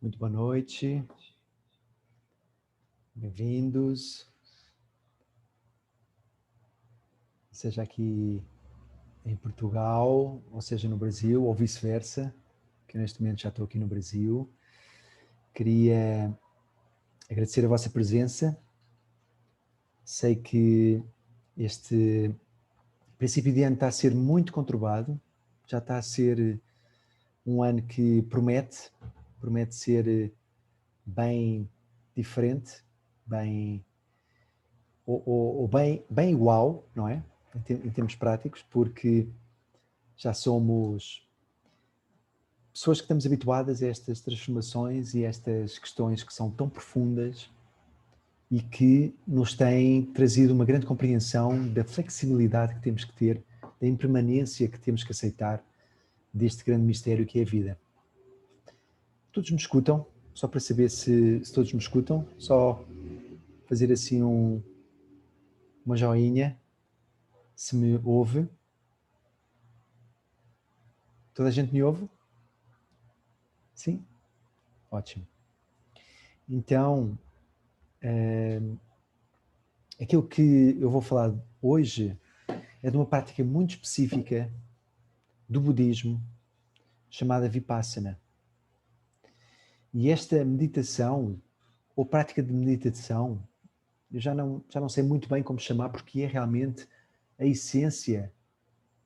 Muito boa noite, bem-vindos, seja aqui em Portugal, ou seja no Brasil, ou vice-versa, que neste momento já estou aqui no Brasil. Queria agradecer a vossa presença. Sei que este princípio de ano está a ser muito conturbado, já está a ser um ano que promete ser bem diferente, bem ou bem igual, não é? Em termos práticos, porque já somos pessoas que estamos habituadas a estas transformações e estas questões que são tão profundas e que nos têm trazido uma grande compreensão da flexibilidade que temos que ter, da impermanência que temos que aceitar deste grande mistério que é a vida. Todos me escutam? Só para saber se todos me escutam, só fazer assim uma joinha, se me ouve. Toda a gente me ouve? Sim? Ótimo. Então, aquilo que eu vou falar hoje é de uma prática muito específica do budismo, chamada Vipassana. E esta meditação, ou prática de meditação, eu já não sei muito bem como chamar, porque é realmente a essência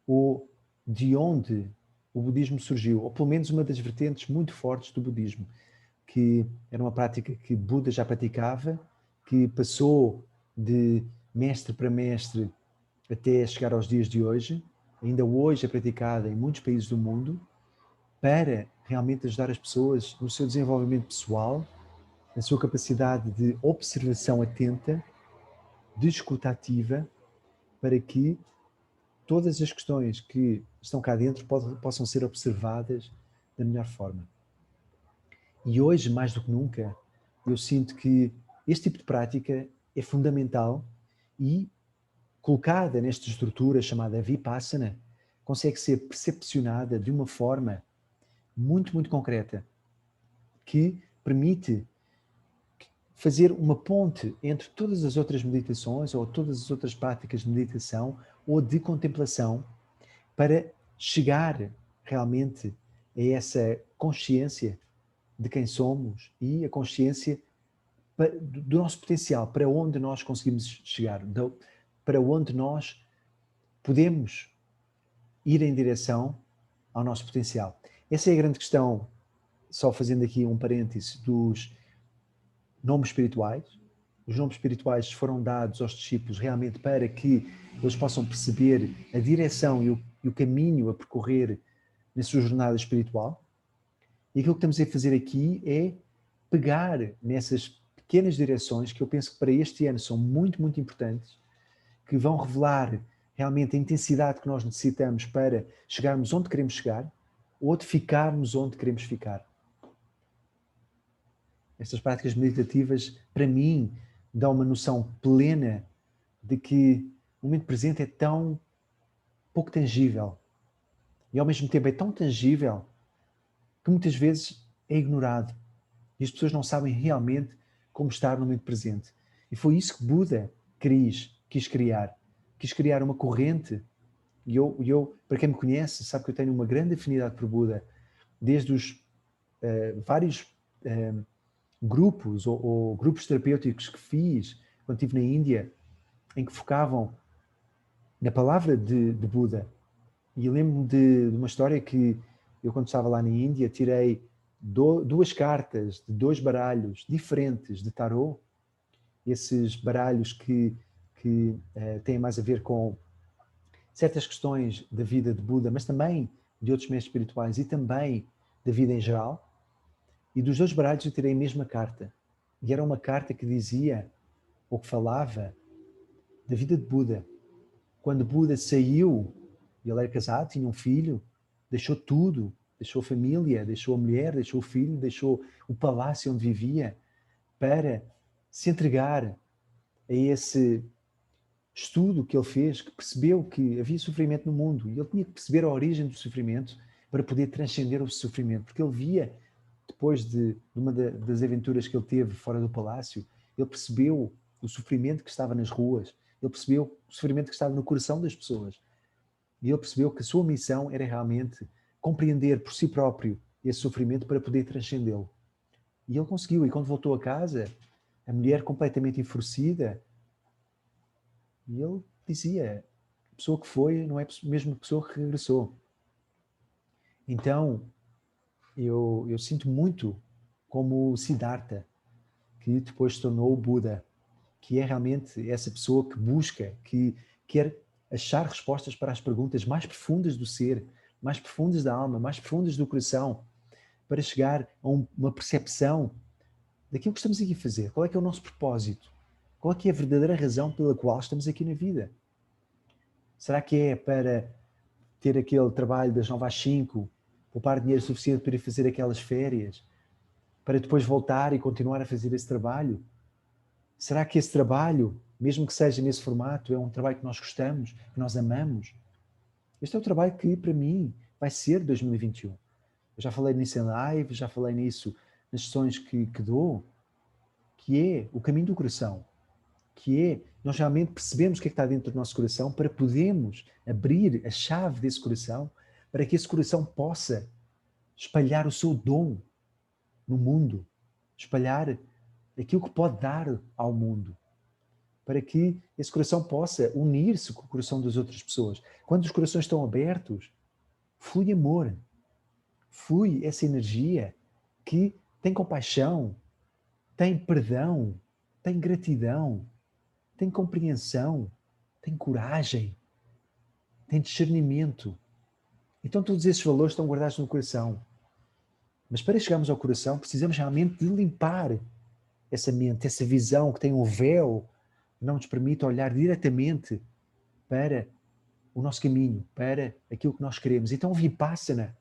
ou de onde o budismo surgiu, ou pelo menos uma das vertentes muito fortes do budismo, que era uma prática que Buda já praticava, que passou de mestre para mestre até chegar aos dias de hoje, ainda hoje é praticada em muitos países do mundo, para realmente ajudar as pessoas no seu desenvolvimento pessoal, na sua capacidade de observação atenta, de escuta ativa, para que todas as questões que estão cá dentro possam ser observadas da melhor forma. E hoje, mais do que nunca, eu sinto que este tipo de prática é fundamental e, colocada nesta estrutura chamada Vipassana, consegue ser percepcionada de uma forma muito, muito concreta, que permite fazer uma ponte entre todas as outras meditações ou todas as outras práticas de meditação ou de contemplação para chegar realmente a essa consciência de quem somos e a consciência do nosso potencial, para onde nós conseguimos chegar, para onde nós podemos ir em direção ao nosso potencial. Essa é a grande questão, só fazendo aqui um parêntese, dos nomes espirituais. Os nomes espirituais foram dados aos discípulos realmente para que eles possam perceber a direção e o caminho a percorrer na sua jornada espiritual. E aquilo que estamos a fazer aqui é pegar nessas pequenas direções que eu penso que para este ano são muito, muito importantes, que vão revelar realmente a intensidade que nós necessitamos para chegarmos onde queremos chegar ou de ficarmos onde queremos ficar. Estas práticas meditativas, para mim, dão uma noção plena de que o momento presente é tão pouco tangível e ao mesmo tempo é tão tangível que muitas vezes é ignorado e as pessoas não sabem realmente como estar no momento presente. E foi isso que Buda quis criar. Quis criar uma corrente. E eu, para quem me conhece, sabe que eu tenho uma grande afinidade por Buda, desde os vários grupos ou grupos terapêuticos que fiz quando estive na Índia, em que focavam na palavra de Buda. E lembro-me de uma história que eu, quando estava lá na Índia, tirei duas cartas de dois baralhos diferentes de tarô, esses baralhos que têm mais a ver com certas questões da vida de Buda, mas também de outros mestres espirituais e também da vida em geral. E dos dois baralhos eu tirei a mesma carta. E era uma carta que dizia, ou que falava, da vida de Buda. Quando Buda saiu, ele era casado, tinha um filho, deixou tudo, deixou a família, deixou a mulher, deixou o filho, deixou o palácio onde vivia, para se entregar a esse estudo que ele fez, que percebeu que havia sofrimento no mundo e ele tinha que perceber a origem do sofrimento para poder transcender o sofrimento, porque ele via depois de uma das aventuras que ele teve fora do palácio, ele percebeu o sofrimento que estava nas ruas, ele percebeu o sofrimento que estava no coração das pessoas. E ele percebeu que a sua missão era realmente compreender por si próprio esse sofrimento para poder transcendê-lo. E ele conseguiu. E quando voltou a casa, a mulher completamente enfurecida, e ele dizia, a pessoa que foi não é a mesma pessoa que regressou. Então, eu sinto muito como Siddhartha, que depois se tornou o Buda, que é realmente essa pessoa que busca, que quer achar respostas para as perguntas mais profundas do ser, mais profundas da alma, mais profundas do coração, para chegar a uma percepção daquilo que estamos aqui a fazer. Qual é que é o nosso propósito? Qual é que é a verdadeira razão pela qual estamos aqui na vida? Será que é para ter aquele trabalho das 9 às 5, poupar dinheiro suficiente para ir fazer aquelas férias, para depois voltar e continuar a fazer esse trabalho? Será que esse trabalho, mesmo que seja nesse formato, é um trabalho que nós gostamos, que nós amamos? Este é o trabalho que, para mim, vai ser 2021. Eu já falei nisso em live, já falei nisso nas sessões que dou, que é o caminho do coração, que é nós realmente percebemos o que é que está dentro do nosso coração para podermos abrir a chave desse coração para que esse coração possa espalhar o seu dom no mundo, espalhar aquilo que pode dar ao mundo, para que esse coração possa unir-se com o coração das outras pessoas. Quando os corações estão abertos, flui amor, flui essa energia que tem compaixão, tem perdão, tem gratidão, tem compreensão, tem coragem, tem discernimento. Então todos esses valores estão guardados no coração. Mas para chegarmos ao coração, precisamos realmente de limpar essa mente, essa visão que tem um véu que não nos permite olhar diretamente para o nosso caminho, para aquilo que nós queremos. Então o Vipassana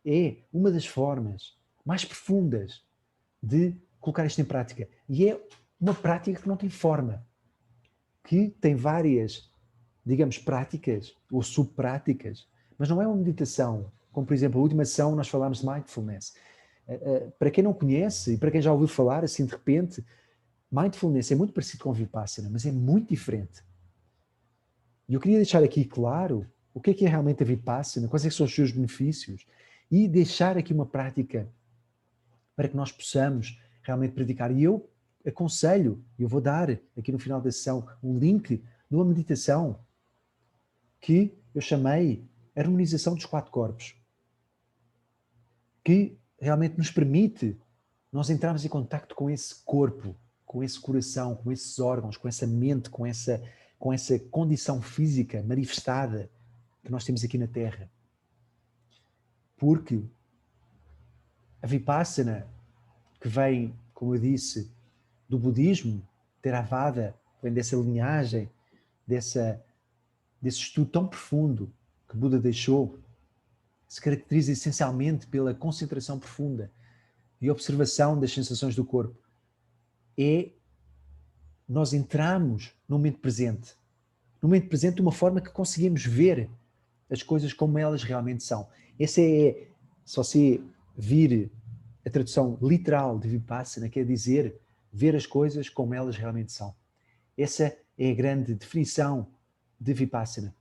é uma das formas mais profundas de colocar isto em prática. E é uma prática que não tem forma, que tem várias, digamos, práticas ou subpráticas, mas não é uma meditação. Como, por exemplo, a última sessão nós falámos de mindfulness. Para quem não conhece e para quem já ouviu falar assim de repente, mindfulness é muito parecido com Vipassana, mas é muito diferente. E eu queria deixar aqui claro o que é realmente a Vipassana, quais é que são os seus benefícios e deixar aqui uma prática para que nós possamos realmente praticar. E eu aconselho, eu vou dar aqui no final da sessão um link de uma meditação que eu chamei Harmonização dos 4 Corpos, que realmente nos permite nós entrarmos em contacto com esse corpo, com esse coração, com esses órgãos, com essa mente, com essa condição física manifestada que nós temos aqui na Terra. Porque a Vipassana, que vem, como eu disse, do budismo, Theravada, vem dessa linhagem, desse estudo tão profundo que Buda deixou, se caracteriza essencialmente pela concentração profunda e observação das sensações do corpo. É nós entramos no momento presente. No momento presente de uma forma que conseguimos ver as coisas como elas realmente são. Essa é, se você vir a tradução literal de Vipassana, quer dizer ver as coisas como elas realmente são. Essa é a grande definição de Vipassana.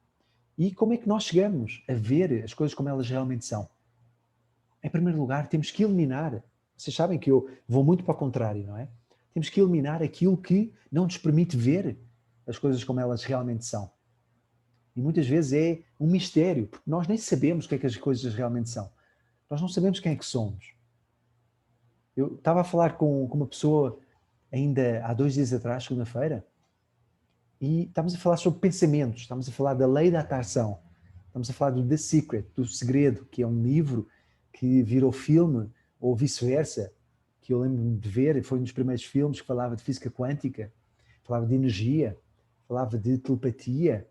E como é que nós chegamos a ver as coisas como elas realmente são? Em primeiro lugar, temos que eliminar. Vocês sabem que eu vou muito para o contrário, não é? Temos que eliminar aquilo que não nos permite ver as coisas como elas realmente são. E muitas vezes é um mistério, porque nós nem sabemos o que é que as coisas realmente são. Nós não sabemos quem é que somos. Eu estava a falar com uma pessoa ainda há 2 dias atrás, segunda-feira, e estávamos a falar sobre pensamentos, estávamos a falar da lei da atração, estamos a falar do The Secret, do Segredo, que é um livro que virou filme, ou vice-versa, que eu lembro-me de ver, foi um dos primeiros filmes que falava de física quântica, falava de energia, falava de telepatia,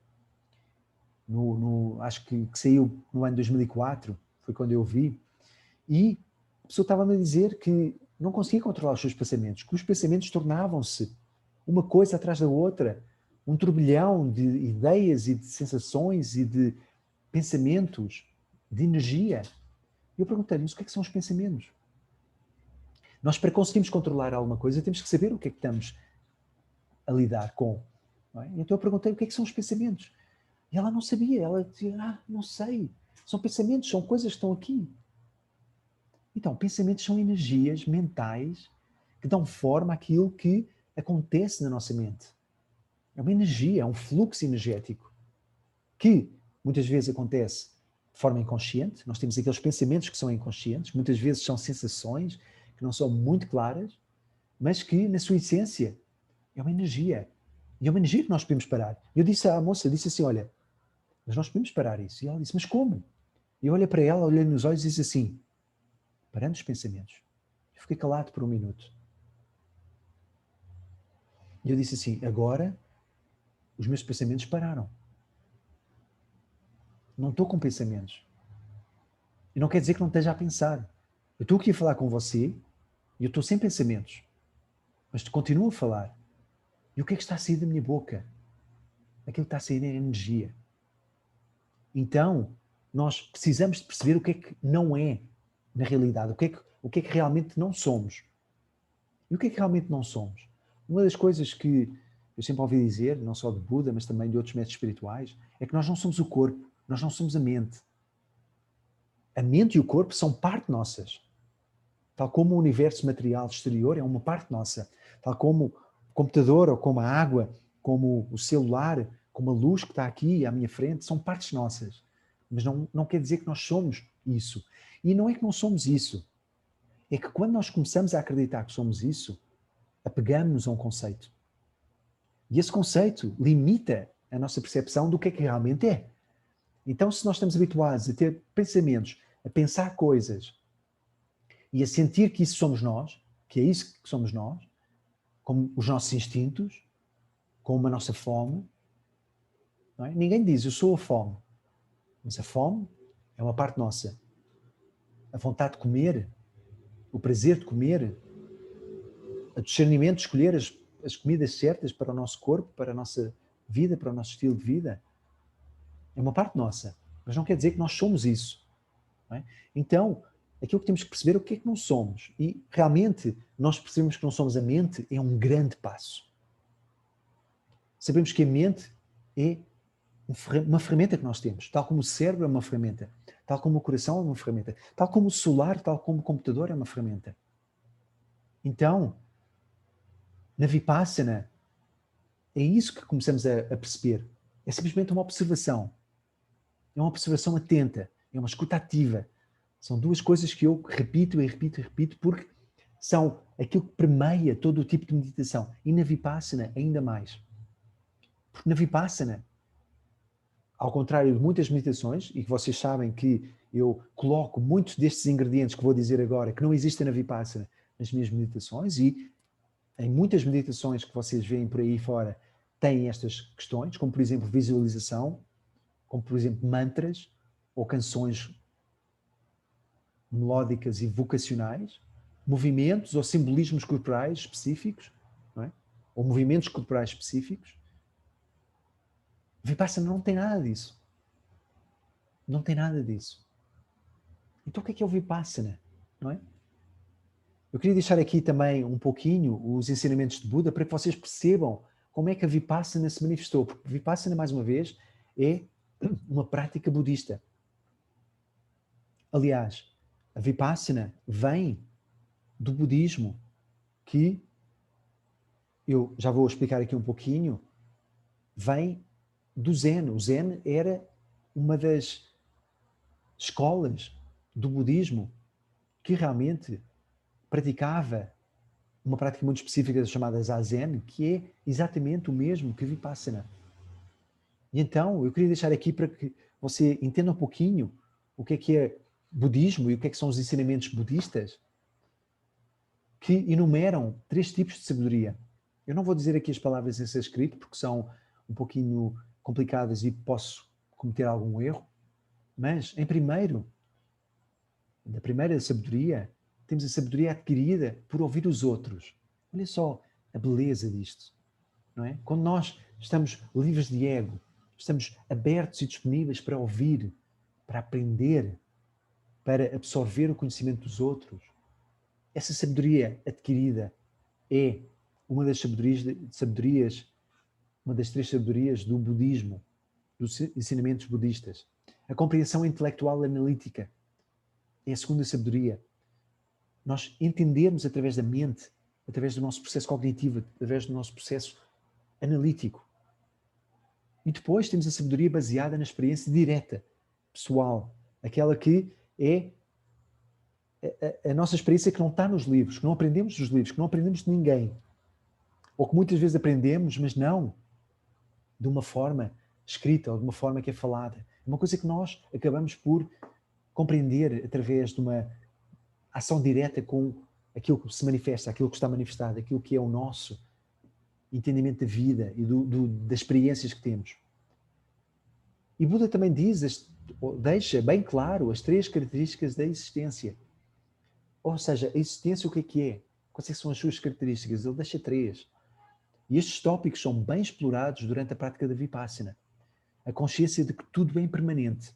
acho que saiu no ano 2004, foi quando eu vi, e a pessoa estava-me a dizer que não conseguia controlar os seus pensamentos, que os pensamentos tornavam-se uma coisa atrás da outra, um turbilhão de ideias e de sensações e de pensamentos, de energia. E eu perguntei-lhe, mas o que é que são os pensamentos? Nós, para conseguirmos controlar alguma coisa, temos que saber o que é que estamos a lidar com. Não é? Então eu perguntei o que é que são os pensamentos. E ela não sabia. Ela dizia, não sei. São pensamentos, são coisas que estão aqui. Então, pensamentos são energias mentais que dão forma àquilo que acontece na nossa mente. É uma energia, é um fluxo energético que muitas vezes acontece de forma inconsciente. Nós temos aqueles pensamentos que são inconscientes, muitas vezes são sensações que não são muito claras, mas que, na sua essência, é uma energia. E é uma energia que nós podemos parar. Eu disse à moça, disse assim, olha, mas nós podemos parar isso. E ela disse, mas como? E eu olhei para ela, olhei nos olhos e disse assim, parando os pensamentos. Eu fiquei calado por 1 minuto. E eu disse assim, agora os meus pensamentos pararam. Não estou com pensamentos. E não quer dizer que não esteja a pensar. Eu estou aqui a falar com você e eu estou sem pensamentos. Mas continuo a falar. E o que é que está a sair da minha boca? Aquilo que está a sair é energia. Então, nós precisamos de perceber o que é que não é na realidade. O que é que realmente não somos. E o que é que realmente não somos? Uma das coisas que eu sempre ouvi dizer, não só de Buda, mas também de outros mestres espirituais, é que nós não somos o corpo, nós não somos a mente. A mente e o corpo são parte nossas. Tal como o universo material exterior é uma parte nossa. Tal como o computador, ou como a água, como o celular, como a luz que está aqui à minha frente, são partes nossas. Mas não quer dizer que nós somos isso. E não é que não somos isso. É que quando nós começamos a acreditar que somos isso, apegamos-nos a um conceito. E esse conceito limita a nossa percepção do que é que realmente é. Então, se nós estamos habituados a ter pensamentos, a pensar coisas e a sentir que isso somos nós, que é isso que somos nós, como os nossos instintos, como a nossa fome, não é? Ninguém diz, eu sou a fome. Mas a fome é uma parte nossa. A vontade de comer, o prazer de comer, o discernimento de escolher as comidas certas para o nosso corpo, para a nossa vida, para o nosso estilo de vida, é uma parte nossa. Mas não quer dizer que nós somos isso. Não é? Então, aquilo que temos que perceber é o que é que não somos. E realmente, nós percebemos que não somos a mente é um grande passo. Sabemos que a mente é uma ferramenta que nós temos, tal como o cérebro é uma ferramenta, tal como o coração é uma ferramenta, tal como o celular, tal como o computador é uma ferramenta. Então, na Vipassana, é isso que começamos a perceber. É simplesmente uma observação. É uma observação atenta, é uma escuta ativa. São duas coisas que eu repito e repito e repito porque são aquilo que permeia todo o tipo de meditação. E na Vipassana, ainda mais. Porque na Vipassana, ao contrário de muitas meditações, e que vocês sabem que eu coloco muitos destes ingredientes que vou dizer agora, que não existem na Vipassana, nas minhas meditações, e em muitas meditações que vocês veem por aí fora, têm estas questões, como por exemplo visualização, como por exemplo mantras, ou canções melódicas e vocacionais, movimentos ou simbolismos corporais específicos, não é? Ou movimentos corporais específicos. Vipassana não tem nada disso. Não tem nada disso. Então o que é o Vipassana? Não é? Eu queria deixar aqui também um pouquinho os ensinamentos de Buda para que vocês percebam como é que a Vipassana se manifestou. Porque Vipassana, mais uma vez, é uma prática budista. Aliás, a Vipassana vem do budismo, que eu já vou explicar aqui um pouquinho, vem do Zen. O Zen era uma das escolas do budismo que realmente praticava uma prática muito específica chamada Zazen, que é exatamente o mesmo que Vipassana. E então, eu queria deixar aqui para que você entenda um pouquinho o que é budismo e o que são os ensinamentos budistas que enumeram 3 tipos de sabedoria. Eu não vou dizer aqui as palavras em sânscrito porque são um pouquinho complicadas e posso cometer algum erro, mas em primeiro, da primeira sabedoria, temos a sabedoria adquirida por ouvir os outros. Olha só a beleza disto, não é? Quando nós estamos livres de ego, estamos abertos e disponíveis para ouvir, para aprender, para absorver o conhecimento dos outros, essa sabedoria adquirida é uma das sabedorias, uma das 3 sabedorias do budismo, dos ensinamentos budistas. A compreensão intelectual analítica é a segunda sabedoria. Nós entendermos através da mente, através do nosso processo cognitivo, através do nosso processo analítico. E depois temos a sabedoria baseada na experiência direta, pessoal, aquela que é a nossa experiência que não está nos livros, que não aprendemos dos livros, que não aprendemos de ninguém. Ou que muitas vezes aprendemos, mas não de uma forma escrita ou de uma forma que é falada. É uma coisa que nós acabamos por compreender através de uma ação direta com aquilo que se manifesta, aquilo que está manifestado, aquilo que é o nosso entendimento da vida e das experiências que temos. E Buda também deixa bem claro as 3 características da existência. Ou seja, a existência o que é? Quais são as suas características? Ele deixa 3. E estes tópicos são bem explorados durante a prática da Vipassana. A consciência de que tudo é impermanente,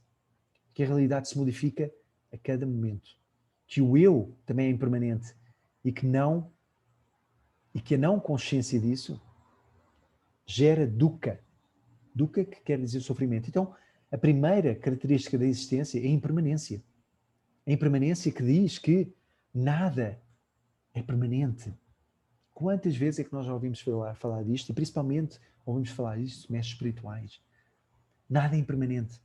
que a realidade se modifica a cada momento, que o eu também é impermanente e que a não consciência disso gera dukkha. Dukkha que quer dizer sofrimento. Então, a primeira característica da existência é a impermanência. A impermanência que diz que nada é permanente. Quantas vezes é que nós já ouvimos falar disto, e principalmente ouvimos falar disto de mestres espirituais? Nada é impermanente.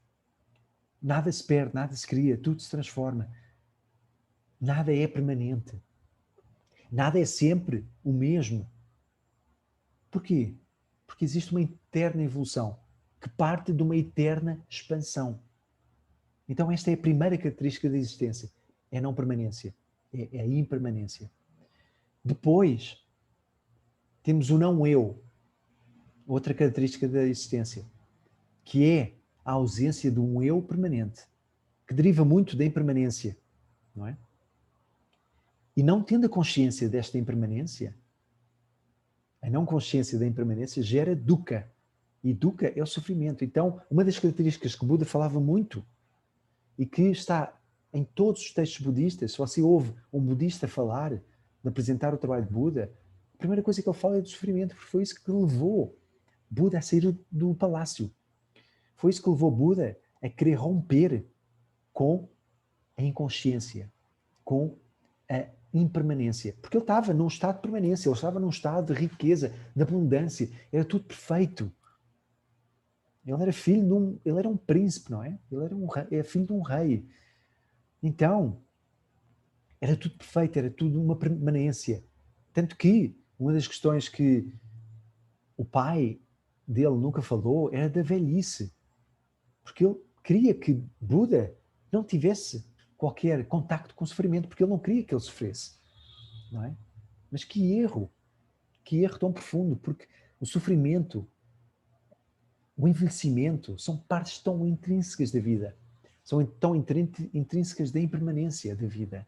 Nada se perde, nada se cria, tudo se transforma. Nada é permanente. Nada é sempre o mesmo. Porquê? Porque existe uma eterna evolução que parte de uma eterna expansão. Então esta é a primeira característica da existência. É a não permanência. É a impermanência. Depois, temos o não eu. Outra característica da existência. Que é a ausência de um eu permanente. Que deriva muito da impermanência. Não é? E não tendo a consciência desta impermanência, a não consciência da impermanência gera dukkha. E dukkha é o sofrimento. Então, uma das características que o Buda falava muito e que está em todos os textos budistas, se você ouve um budista falar, de apresentar o trabalho de Buda, a primeira coisa que ele fala é do sofrimento, porque foi isso que levou Buda a sair do palácio. Foi isso que levou Buda a querer romper com a inconsciência, com a impermanência. Porque ele estava num estado de permanência, ele estava num estado de riqueza, de abundância, era tudo perfeito. Ele era filho ele era um príncipe, não é? Ele era filho de um rei. Então, era tudo perfeito, era tudo uma permanência. Tanto que uma das questões que o pai dele nunca falou era da velhice. Porque ele queria que Buda não tivesse qualquer contacto com o sofrimento, porque ele não queria que ele sofresse. Não é? Mas que erro tão profundo, porque o sofrimento, o envelhecimento, são partes tão intrínsecas da vida, são tão intrínsecas da impermanência da vida.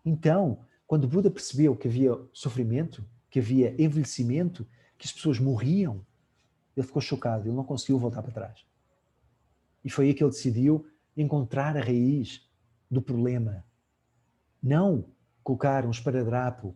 Então, quando Buda percebeu que havia sofrimento, que havia envelhecimento, que as pessoas morriam, ele ficou chocado, ele não conseguiu voltar para trás. E foi aí que ele decidiu encontrar a raiz do problema. Não colocar um esparadrapo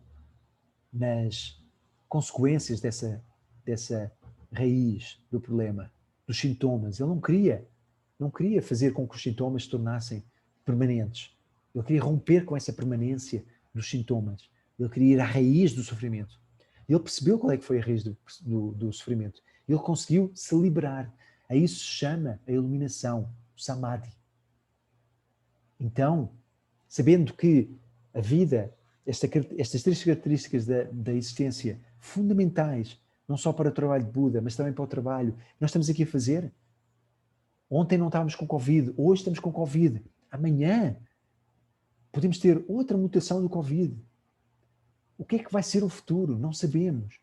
nas consequências dessa raiz do problema, dos sintomas. Ele não queria fazer com que os sintomas se tornassem permanentes. Ele queria romper com essa permanência dos sintomas. Ele queria ir à raiz do sofrimento. Ele percebeu qual é que foi a raiz do sofrimento. Ele conseguiu se liberar. A isso se chama a iluminação, o samadhi. Então, sabendo que a vida, estas 3 características da existência fundamentais, não só para o trabalho de Buda, mas também para o trabalho que nós estamos aqui a fazer. Ontem não estávamos com Covid, hoje estamos com Covid. Amanhã podemos ter outra mutação do Covid. O que é que vai ser o futuro? Não sabemos.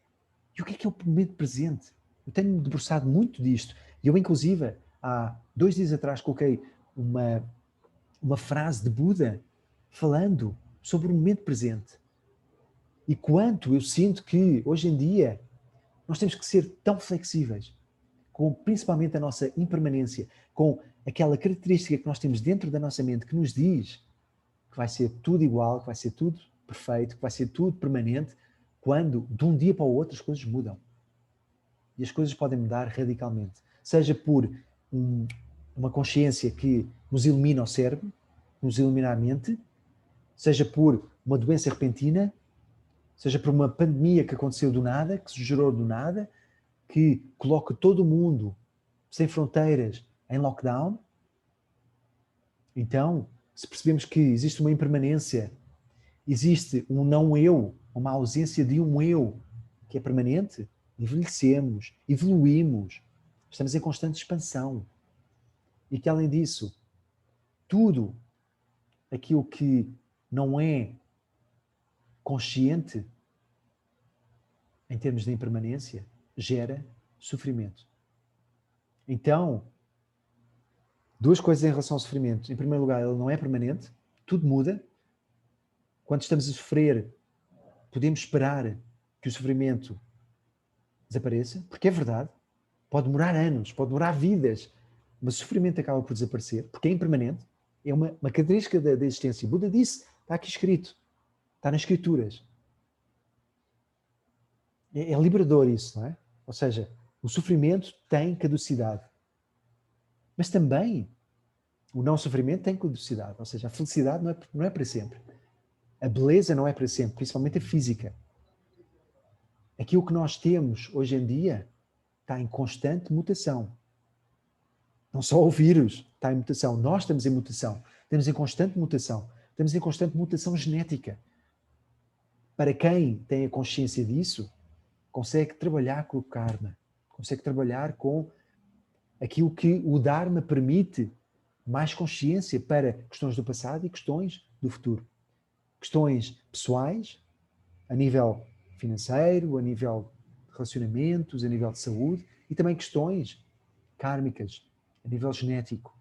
E o que é o momento presente? Eu tenho-me debruçado muito disto. E eu, inclusive, há 2 dias atrás, coloquei uma frase de Buda falando sobre o momento presente. E quanto eu sinto que, hoje em dia, nós temos que ser tão flexíveis, com principalmente a nossa impermanência, com aquela característica que nós temos dentro da nossa mente que nos diz que vai ser tudo igual, que vai ser tudo perfeito, que vai ser tudo permanente, quando de um dia para o outro as coisas mudam. E as coisas podem mudar radicalmente. Seja por uma consciência que nos ilumina o cérebro, nos ilumina a mente, seja por uma doença repentina, seja por uma pandemia que aconteceu do nada, que se gerou do nada, que coloca todo o mundo sem fronteiras em lockdown. Então, se percebemos que existe uma impermanência, existe um não eu, uma ausência de um eu que é permanente, envelhecemos, evoluímos, estamos em constante expansão. E que, além disso, tudo aquilo que não é consciente, em termos de impermanência, gera sofrimento. Então, duas coisas em relação ao sofrimento. Em primeiro lugar, ele não é permanente, tudo muda. Quando estamos a sofrer, podemos esperar que o sofrimento desapareça, porque é verdade. Pode demorar anos, pode demorar vidas, mas o sofrimento acaba por desaparecer, porque é impermanente. É uma característica da existência. Buda disse, está aqui escrito, está nas escrituras. É liberador isso, não é? Ou seja, o sofrimento tem caducidade. Mas também o não sofrimento tem caducidade. Ou seja, a felicidade não é para sempre. A beleza não é para sempre, principalmente a física. Aquilo que nós temos hoje em dia está em constante mutação. Não só o vírus está em mutação, nós estamos em mutação. Estamos em constante mutação. Estamos em constante mutação genética. Para quem tem a consciência disso, consegue trabalhar com o karma, consegue trabalhar com aquilo que o Dharma permite, mais consciência para questões do passado e questões do futuro. Questões pessoais, a nível financeiro, a nível de relacionamentos, a nível de saúde, e também questões kármicas, a nível genético,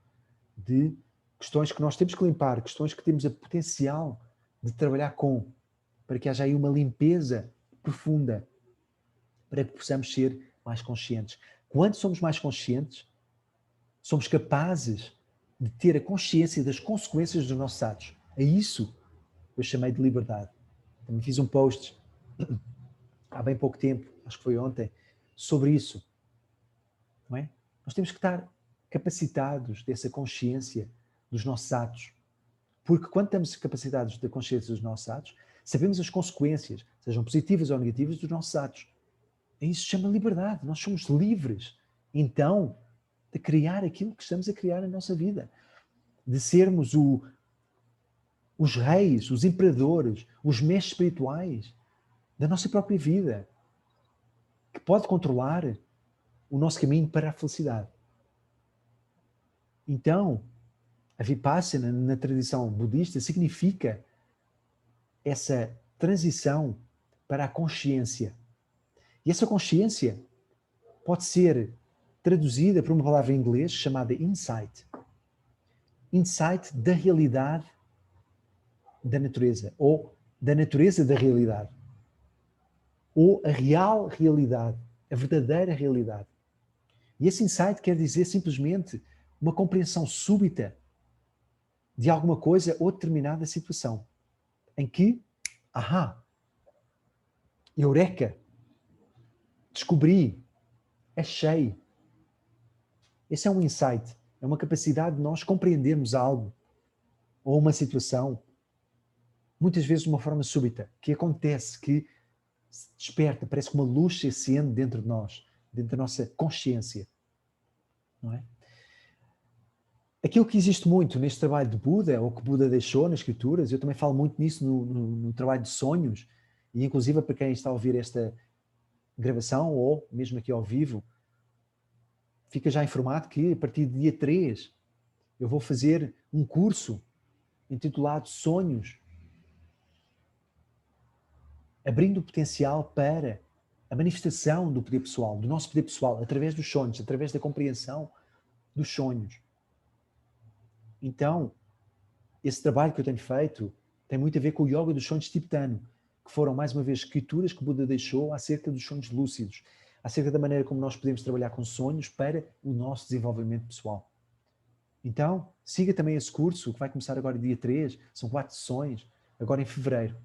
de questões que nós temos que limpar, questões que temos a potencial de trabalhar com, para que haja aí uma limpeza profunda, para que possamos ser mais conscientes. Quando somos mais conscientes, somos capazes de ter a consciência das consequências dos nossos atos. A isso eu chamei de liberdade. Também fiz um post há bem pouco tempo, acho que foi ontem, sobre isso. Não é? Nós temos que estar capacitados dessa consciência dos nossos atos. Porque quando estamos capacitados da consciência dos nossos atos, sabemos as consequências, sejam positivas ou negativas, dos nossos atos. E isso se chama liberdade. Nós somos livres, então, de criar aquilo que estamos a criar na nossa vida. De sermos os reis, os imperadores, os mestres espirituais da nossa própria vida, que pode controlar o nosso caminho para a felicidade. Então, a Vipassana, na tradição budista, significa essa transição para a consciência. E essa consciência pode ser traduzida por uma palavra em inglês chamada insight. Insight da realidade da natureza, ou da natureza da realidade. Ou a real realidade, a verdadeira realidade. E esse insight quer dizer simplesmente uma compreensão súbita de alguma coisa ou determinada situação, em que, eureka, descobri, achei. Esse é um insight, é uma capacidade de nós compreendermos algo ou uma situação, muitas vezes de uma forma súbita, que acontece, que se desperta, parece que uma luz se acende dentro de nós, dentro da nossa consciência. Não é? Aquilo que existe muito neste trabalho de Buda, ou que Buda deixou nas escrituras, eu também falo muito nisso no trabalho de sonhos, e inclusive para quem está a ouvir esta gravação, ou mesmo aqui ao vivo, fica já informado que a partir do dia 3 eu vou fazer um curso intitulado Sonhos, abrindo o potencial para a manifestação do poder pessoal, do nosso poder pessoal, através dos sonhos, através da compreensão dos sonhos. Então, esse trabalho que eu tenho feito tem muito a ver com o yoga dos sonhos tibetano, que foram, mais uma vez, escrituras que Buda deixou acerca dos sonhos lúcidos, acerca da maneira como nós podemos trabalhar com sonhos para o nosso desenvolvimento pessoal. Então, siga também esse curso, que vai começar agora dia 3, são 4 sessões, agora em fevereiro.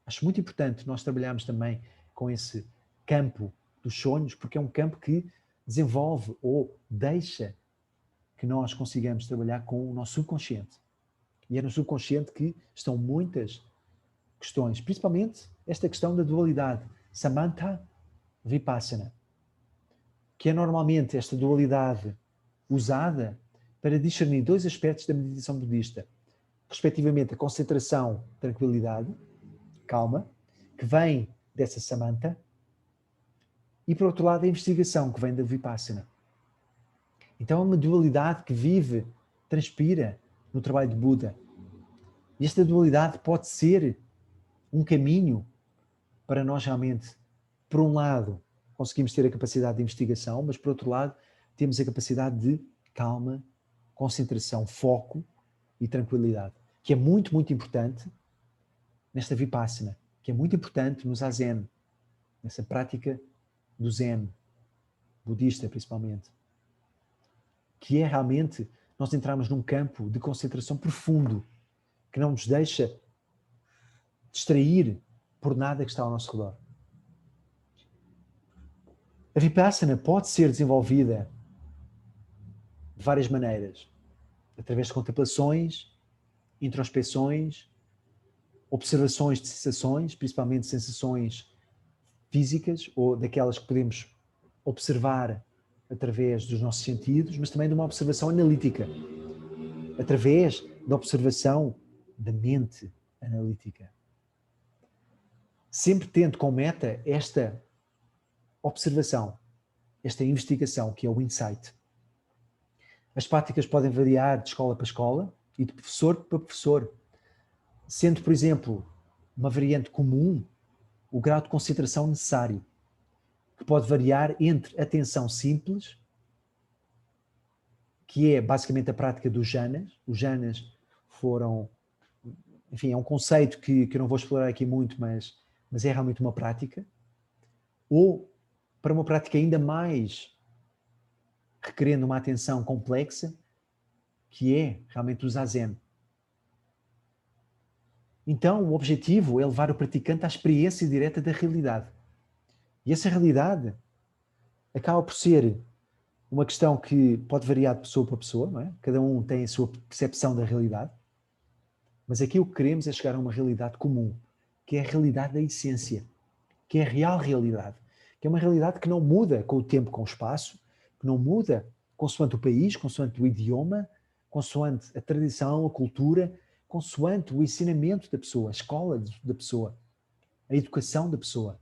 Acho muito importante nós trabalharmos também com esse campo dos sonhos, porque é um campo que desenvolve ou deixa que nós consigamos trabalhar com o nosso subconsciente. E é no subconsciente que estão muitas questões, principalmente esta questão da dualidade, Samatha Vipassana, que é normalmente esta dualidade usada para discernir dois aspectos da meditação budista, respectivamente a concentração, tranquilidade, calma, que vem dessa Samatha, e por outro lado a investigação, que vem da Vipassana. Então é uma dualidade que vive, transpira no trabalho de Buda. E esta dualidade pode ser um caminho para nós realmente, por um lado, conseguimos ter a capacidade de investigação, mas por outro lado, temos a capacidade de calma, concentração, foco e tranquilidade, que é muito, muito importante nesta Vipassana, que é muito importante no Zazen, nessa prática do Zen, budista principalmente, que é realmente nós entrarmos num campo de concentração profundo, que não nos deixa distrair por nada que está ao nosso redor. A Vipassana pode ser desenvolvida de várias maneiras, através de contemplações, introspeções, observações de sensações, principalmente sensações físicas ou daquelas que podemos observar através dos nossos sentidos, mas também de uma observação analítica, através da observação da mente analítica. Sempre tendo como meta esta observação, esta investigação, que é o insight. As práticas podem variar de escola para escola e de professor para professor, sendo, por exemplo, uma variante comum o grau de concentração necessário, que pode variar entre atenção simples, que é basicamente a prática dos jhanas. Os jhanas foram, enfim, é um conceito que eu não vou explorar aqui muito, mas é realmente uma prática, ou para uma prática ainda mais requerendo uma atenção complexa, que é realmente o Zazen. Então, o objetivo é levar o praticante à experiência direta da realidade. E essa realidade acaba por ser uma questão que pode variar de pessoa para pessoa, não é? Cada um tem a sua percepção da realidade. Mas aqui o que queremos é chegar a uma realidade comum, que é a realidade da essência, que é a real realidade, que é uma realidade que não muda com o tempo, com o espaço, que não muda consoante o país, consoante o idioma, consoante a tradição, a cultura, consoante o ensinamento da pessoa, a escola da pessoa, a educação da pessoa.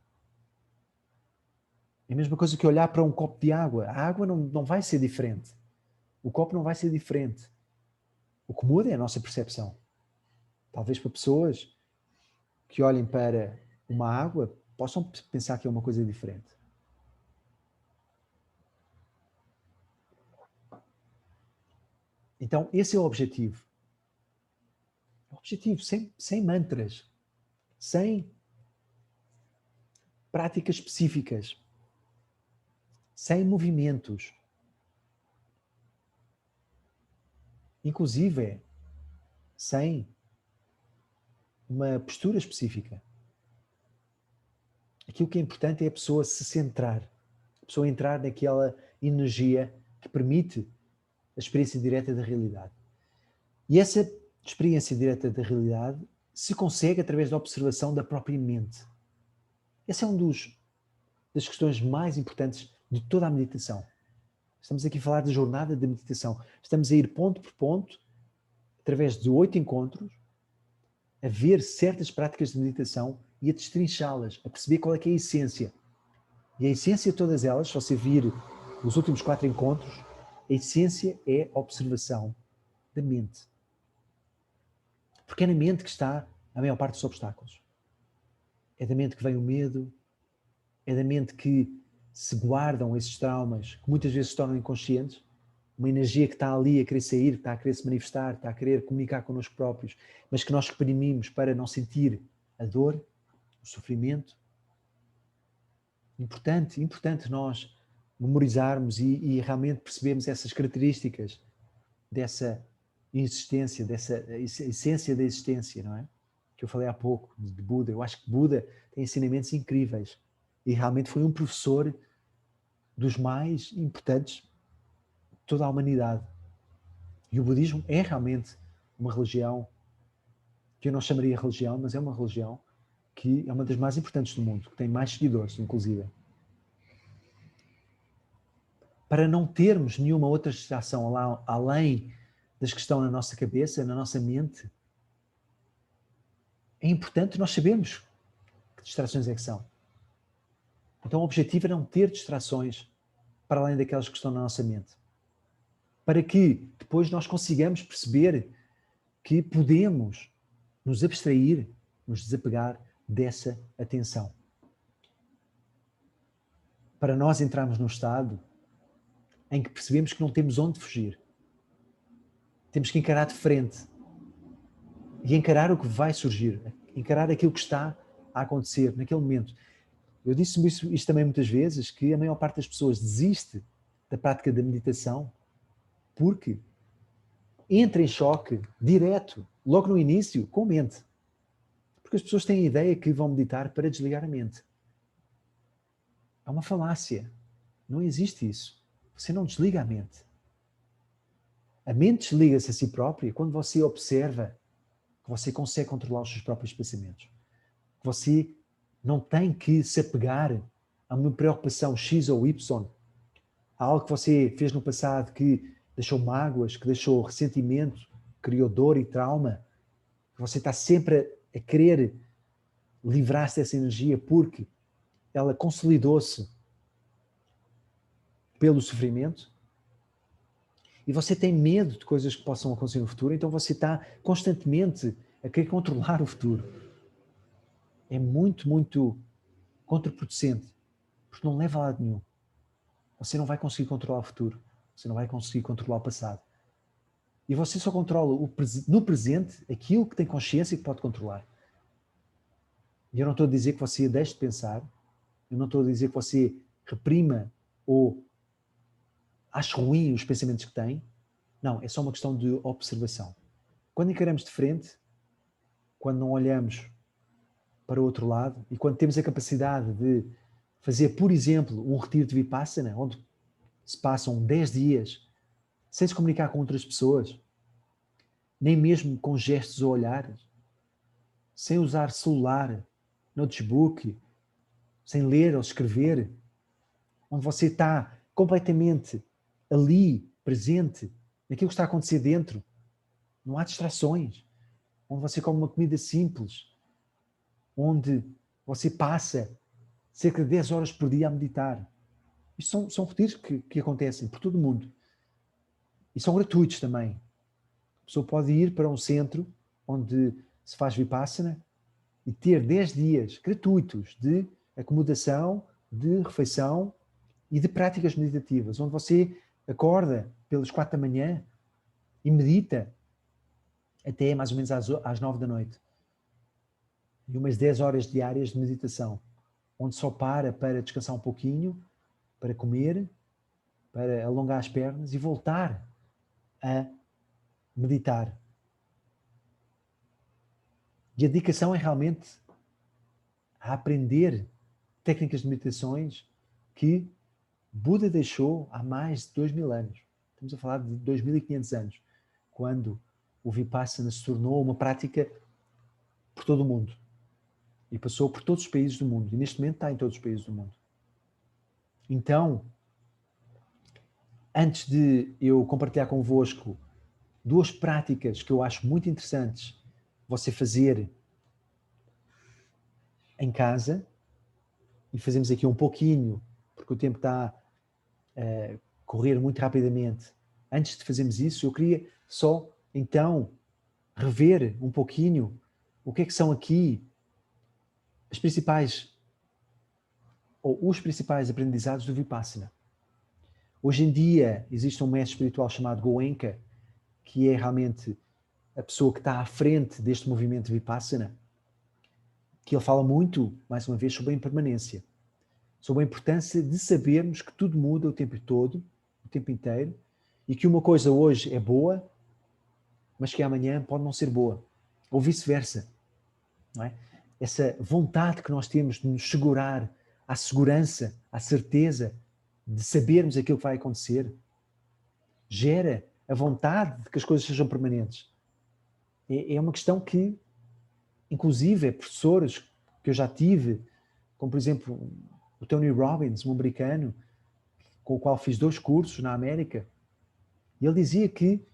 É a mesma coisa que olhar para um copo de água. A água não vai ser diferente. O copo não vai ser diferente. O que muda é a nossa percepção. Talvez para pessoas que olhem para uma água possam pensar que é uma coisa diferente. Então, esse é o objetivo. O objetivo, sem mantras, sem práticas específicas, sem movimentos. Inclusive, sem uma postura específica. Aquilo que é importante é a pessoa se centrar, a pessoa entrar naquela energia que permite a experiência direta da realidade. E essa experiência direta da realidade se consegue através da observação da própria mente. Essa é das questões mais importantes de toda a meditação. Estamos aqui a falar da jornada da meditação. Estamos a ir ponto por ponto, através de 8 encontros, a ver certas práticas de meditação e a destrinchá-las, a perceber qual é que é a essência. E a essência de todas elas, se você vir os últimos 4 encontros, a essência é a observação da mente. Porque é na mente que está a maior parte dos obstáculos. É da mente que vem o medo, é da mente que se guardam esses traumas, que muitas vezes se tornam inconscientes, uma energia que está ali a querer sair, que está a querer se manifestar, está a querer comunicar connosco próprios, mas que nós reprimimos para não sentir a dor, o sofrimento. Importante nós memorizarmos e realmente percebermos essas características dessa existência, dessa essência da existência, não é? que eu falei há pouco, de Buda. Eu acho que Buda tem ensinamentos incríveis e realmente foi um professor dos mais importantes de toda a humanidade. E o budismo é realmente uma religião que eu não chamaria religião, mas é uma religião que é uma das mais importantes do mundo, que tem mais seguidores, inclusive. Para não termos nenhuma outra distração além das que estão na nossa cabeça, na nossa mente, é importante nós sabermos que distrações é que são. Então o objetivo é não ter distrações para além daquelas que estão na nossa mente. Para que depois nós consigamos perceber que podemos nos abstrair, nos desapegar dessa atenção. Para nós entrarmos num estado em que percebemos que não temos onde fugir. Temos que encarar de frente e encarar o que vai surgir, encarar aquilo que está a acontecer naquele momento. Eu disse isto também muitas vezes, que a maior parte das pessoas desiste da prática da meditação porque entra em choque direto, logo no início, com a mente. Porque as pessoas têm a ideia que vão meditar para desligar a mente. É uma falácia. Não existe isso. Você não desliga a mente. A mente desliga-se a si própria quando você observa que você consegue controlar os seus próprios pensamentos. Que você não tem que se apegar a uma preocupação X ou Y, a algo que você fez no passado que deixou mágoas, que deixou ressentimento, criou dor e trauma. Você está sempre a querer livrar-se dessa energia porque ela consolidou-se pelo sofrimento. E você tem medo de coisas que possam acontecer no futuro, então você está constantemente a querer controlar o futuro. É muito, muito contraproducente, porque não leva a lado nenhum. Você não vai conseguir controlar o futuro, você não vai conseguir controlar o passado. E você só controla no presente aquilo que tem consciência e que pode controlar. E eu não estou a dizer que você deixe de pensar, eu não estou a dizer que você reprima ou ache ruim os pensamentos que tem. Não, é só uma questão de observação. Quando encaramos de frente, quando não olhamos para o outro lado e quando temos a capacidade de fazer, por exemplo, um retiro de Vipassana, onde se passam 10 dias sem se comunicar com outras pessoas, nem mesmo com gestos ou olhares, sem usar celular, notebook, sem ler ou escrever, onde você está completamente ali, presente, naquilo que está a acontecer dentro, não há distrações, onde você come uma comida simples, onde você passa cerca de 10 horas por dia a meditar. Isto são retiros que acontecem por todo o mundo. E são gratuitos também. A pessoa pode ir para um centro onde se faz Vipassana e ter 10 dias gratuitos de acomodação, de refeição e de práticas meditativas, onde você acorda pelas 4 da manhã e medita até mais ou menos às 9 da noite. E umas 10 horas diárias de meditação, onde só para descansar um pouquinho, para comer, para alongar as pernas e voltar a meditar. E a dedicação é realmente a aprender técnicas de meditações que Buda deixou há mais de 2000 anos. Estamos a falar de 2500 anos, quando o Vipassana se tornou uma prática por todo o mundo. E passou por todos os países do mundo. E neste momento está em todos os países do mundo. Então, antes de eu compartilhar convosco 2 práticas que eu acho muito interessantes você fazer em casa, e fazemos aqui um pouquinho, porque o tempo está a correr muito rapidamente. Antes de fazermos isso, eu queria só, então, rever um pouquinho o que é que são aqui as principais, ou os principais aprendizados do Vipassana. Hoje em dia, existe um mestre espiritual chamado Goenka, que é realmente a pessoa que está à frente deste movimento de Vipassana, que ele fala muito, mais uma vez, sobre a impermanência, sobre a importância de sabermos que tudo muda o tempo todo, o tempo inteiro, e que uma coisa hoje é boa, mas que amanhã pode não ser boa, ou vice-versa. não é? Essa vontade que nós temos de nos segurar à segurança, à certeza de sabermos aquilo que vai acontecer, gera a vontade de que as coisas sejam permanentes. É uma questão que, inclusive, professores que eu já tive, como por exemplo o Tony Robbins, um americano, com o qual fiz 2 cursos na América, e ele dizia que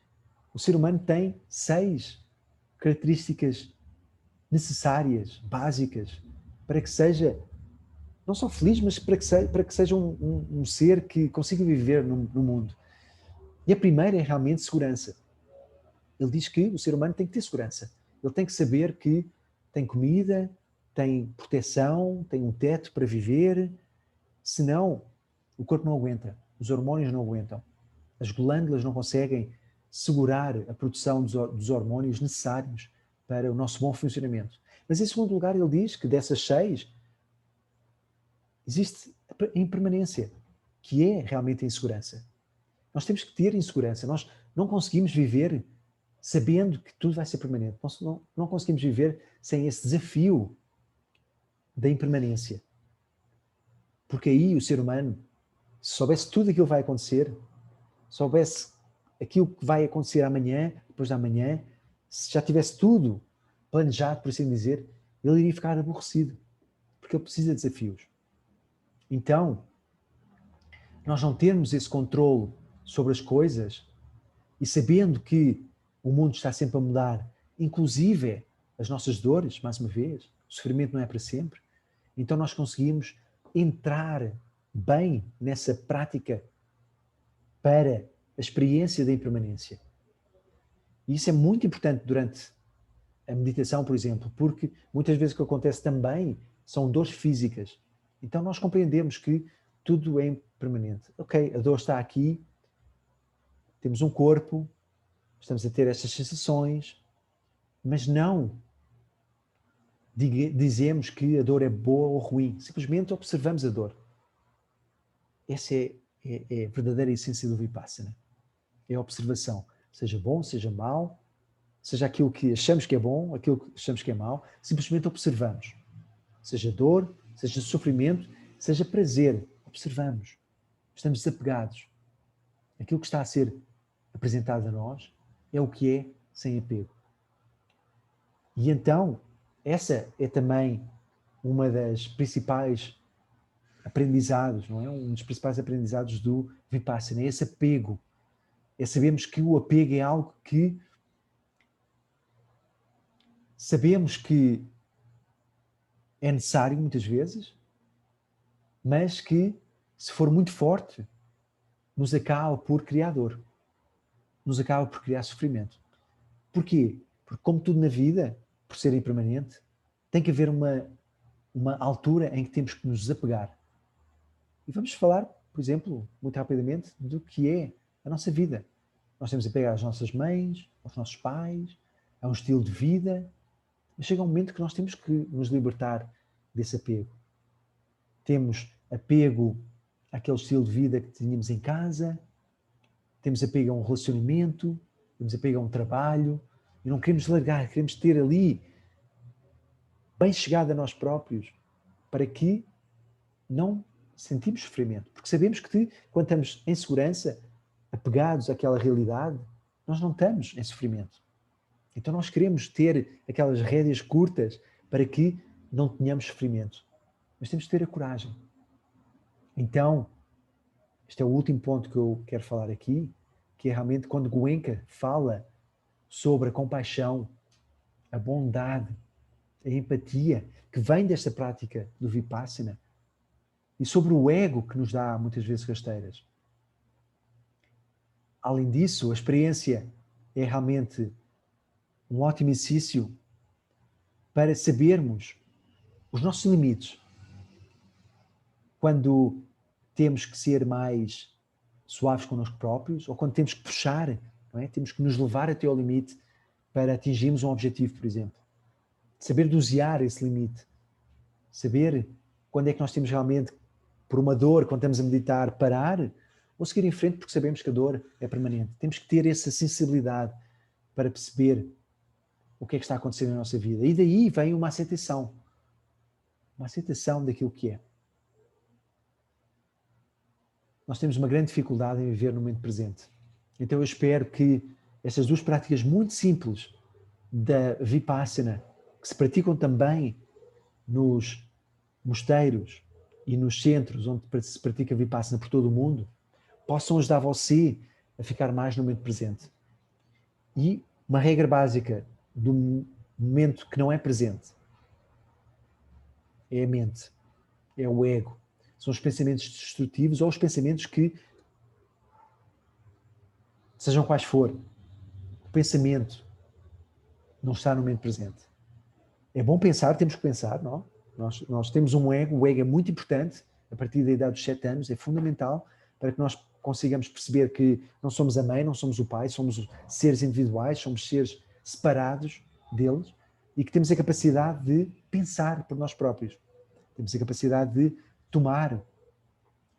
o ser humano tem 6 características necessárias, básicas, para que seja não só feliz, mas para que seja um ser que consiga viver no mundo. E a primeira é realmente segurança. Ele diz que o ser humano tem que ter segurança. Ele tem que saber que tem comida, tem proteção, tem um teto para viver, senão o corpo não aguenta, os hormônios não aguentam, as glândulas não conseguem segurar a produção dos hormônios necessários para o nosso bom funcionamento. Mas em segundo lugar ele diz que dessas 6 existe a impermanência, que é realmente a insegurança. Nós temos que ter insegurança, nós não conseguimos viver sabendo que tudo vai ser permanente. Nós não conseguimos viver sem esse desafio da impermanência. Porque aí o ser humano, se soubesse tudo aquilo que vai acontecer, soubesse aquilo que vai acontecer amanhã, depois da manhã, se já tivesse tudo planejado, por assim dizer, ele iria ficar aborrecido. Porque ele precisa de desafios. Então, nós não termos esse controle sobre as coisas e sabendo que o mundo está sempre a mudar, inclusive as nossas dores, mais uma vez, o sofrimento não é para sempre, então nós conseguimos entrar bem nessa prática para a experiência da impermanência. E isso é muito importante durante a meditação, por exemplo, porque muitas vezes o que acontece também são dores físicas. Então nós compreendemos que tudo é impermanente. Ok, a dor está aqui, temos um corpo, estamos a ter estas sensações, mas não dizemos que a dor é boa ou ruim. Simplesmente observamos a dor. Essa é a verdadeira essência do Vipassana. É a observação. Seja bom, seja mau, seja aquilo que achamos que é bom, aquilo que achamos que é mau, simplesmente observamos. Seja dor, seja sofrimento, seja prazer, observamos. Estamos desapegados. Aquilo que está a ser apresentado a nós é o que é sem apego. E então, essa é também uma das principais aprendizados, não é? Um dos principais aprendizados do Vipassana, é esse apego. É sabermos que o apego é algo que sabemos que é necessário muitas vezes, mas que, se for muito forte, nos acaba por criar dor. Nos acaba por criar sofrimento. Porquê? Porque, como tudo na vida, por ser impermanente, tem que haver uma altura em que temos que nos desapegar. E vamos falar, por exemplo, muito rapidamente, do que é a nossa vida. Nós temos apego às nossas mães, aos nossos pais, a um estilo de vida, mas chega um momento que nós temos que nos libertar desse apego. Temos apego àquele estilo de vida que tínhamos em casa, temos apego a um relacionamento, temos apego a um trabalho, e não queremos largar, queremos ter ali bem chegado a nós próprios, para que não sentimos sofrimento. Porque sabemos que quando estamos em segurança, apegados àquela realidade, nós não estamos em sofrimento. Então nós queremos ter aquelas rédeas curtas para que não tenhamos sofrimento. Mas temos de ter a coragem. Então, este é o último ponto que eu quero falar aqui, que é realmente quando Goenka fala sobre a compaixão, a bondade, a empatia, que vem desta prática do Vipassana, e sobre o ego que nos dá muitas vezes rasteiras. Além disso, a experiência é realmente um ótimo exercício para sabermos os nossos limites. Quando temos que ser mais suaves connosco próprios, ou quando temos que puxar, não é? Temos que nos levar até ao limite para atingirmos um objetivo, por exemplo. Saber dosear esse limite. Saber quando é que nós temos realmente, por uma dor, quando estamos a meditar, parar ou seguir em frente porque sabemos que a dor é permanente. Temos que ter essa sensibilidade para perceber o que é que está acontecendo na nossa vida. E daí vem uma aceitação daquilo que é. Nós temos uma grande dificuldade em viver no momento presente. Então eu espero que estas duas práticas muito simples da Vipassana, que se praticam também nos mosteiros e nos centros onde se pratica Vipassana por todo o mundo, possam ajudar você a ficar mais no momento presente. E uma regra básica do momento que não é presente é a mente, é o ego. São os pensamentos destrutivos ou os pensamentos que, sejam quais for, o pensamento não está no momento presente. É bom pensar, temos que pensar, não? Nós temos um ego, o ego é muito importante, a partir da idade dos 7 anos, é fundamental para que nós consigamos perceber que não somos a mãe, não somos o pai, somos seres individuais, somos seres separados deles e que temos a capacidade de pensar por nós próprios. Temos a capacidade de tomar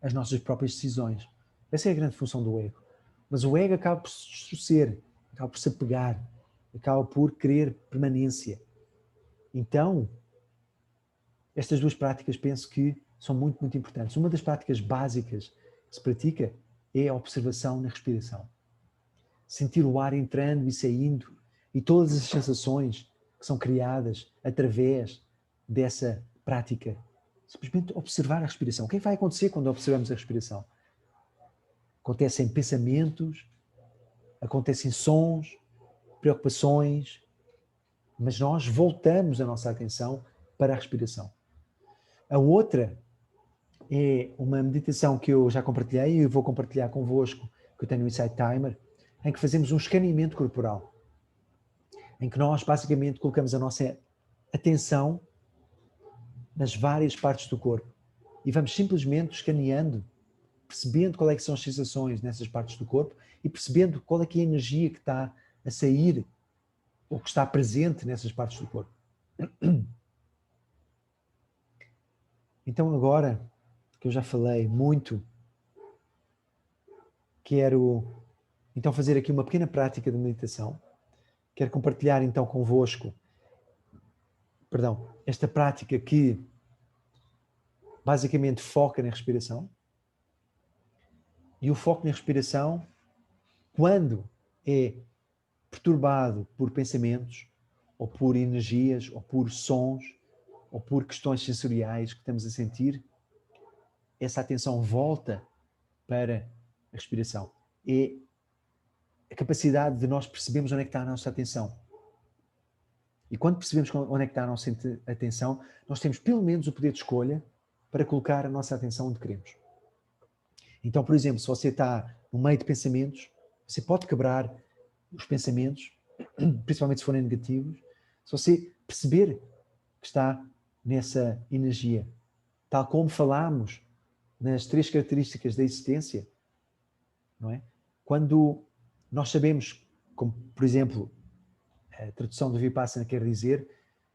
as nossas próprias decisões. Essa é a grande função do ego. Mas o ego acaba por se distorcer, acaba por se apegar, acaba por querer permanência. Então, estas duas práticas penso que são muito, muito importantes. Uma das práticas básicas que se pratica é a observação na respiração. Sentir o ar entrando e saindo e todas as sensações que são criadas através dessa prática. Simplesmente observar a respiração. O que é que vai acontecer quando observamos a respiração? Acontecem pensamentos, acontecem sons, preocupações, mas nós voltamos a nossa atenção para a respiração. A outra é uma meditação que eu já compartilhei e eu vou compartilhar convosco, que eu tenho no Insight Timer, em que fazemos um escaneamento corporal, em que nós basicamente colocamos a nossa atenção nas várias partes do corpo e vamos simplesmente escaneando, percebendo qual é que são as sensações nessas partes do corpo e percebendo qual é que é a energia que está a sair ou que está presente nessas partes do corpo. Então agora, que eu já falei muito, quero então fazer aqui uma pequena prática de meditação. Quero compartilhar então convosco, esta prática que basicamente foca na respiração. E o foco na respiração, quando é perturbado por pensamentos, ou por energias, ou por sons, ou por questões sensoriais que estamos a sentir, essa atenção volta para a respiração. É a capacidade de nós percebermos onde é que está a nossa atenção. E quando percebemos onde é que está a nossa atenção, nós temos pelo menos o poder de escolha para colocar a nossa atenção onde queremos. Então, por exemplo, se você está no meio de pensamentos, você pode quebrar os pensamentos, principalmente se forem negativos, se você perceber que está nessa energia. Tal como falámos nas 3 características da existência, não é? Quando nós sabemos, como por exemplo, a tradução do Vipassana quer dizer,